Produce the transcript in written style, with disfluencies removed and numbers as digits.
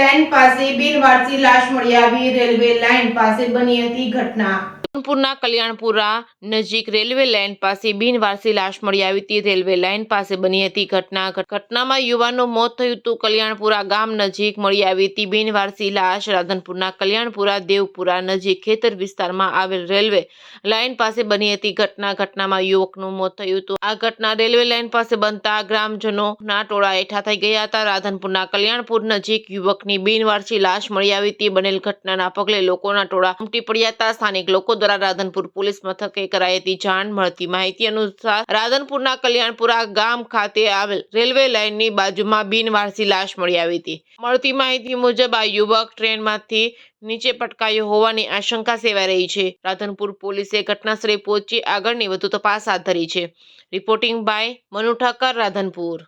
Line પાસે બિનવારસી લાશ મળી આવી. રેલવે લાઇન પાસે બની હતી ઘટના. રાધનપુરના કલ્યાણપુરા નજીક રેલવે લાઇન પાસે બિનવારસી લાશ મળી આવી હતી. રેલવે લાઇન પાસે બની હતી ઘટના. ઘટનામાં યુવાનનું મોત થયું હતું. કલ્યાણપુરા ગામ નજીક મળી આવી હતી બિનવારસી લાશ. રાધનપુરના કલ્યાણપુરા દેવપુરા નજીક ખેતર વિસ્તારમાં આવેલ રેલવે લાઇન પાસે બની હતી ઘટનામાં યુવકનું મોત થયું હતું. આ ઘટના રેલવે લાઇન પાસે બનતા ગ્રામજનોના ટોળા એકઠા થઈ ગયા હતા. રાધનપુરના કલ્યાણપુર નજીક યુવકની બિનવારસી લાશ મળી આવી હતી. બનેલ ઘટનાના પગલે લોકોના ટોળા ઉમટી પડ્યા હતા. સ્થાનિક લોકો દ્વારા રાધનપુર પોલીસ મથકે કરાઈ હતી જાણ. મળતી માહિતી અનુસાર રાધનપુરના કલ્યાણપુરા ગામ ખાતે આવેલ રેલવે લાઇનની બાજુમાં બિનવારસી લાશ મળી આવી હતી. મળતી માહિતી મુજબ આ યુવક ટ્રેનમાંથી નીચે પટકાયો હોવાની આશંકા સેવાઈ રહી છે. રાધનપુર પોલીસે ઘટનાસ્થળે પહોંચી આગળની વધુ તપાસ હાથ ધરી છે. Reporting by Manu Thakkar, Radhanpur.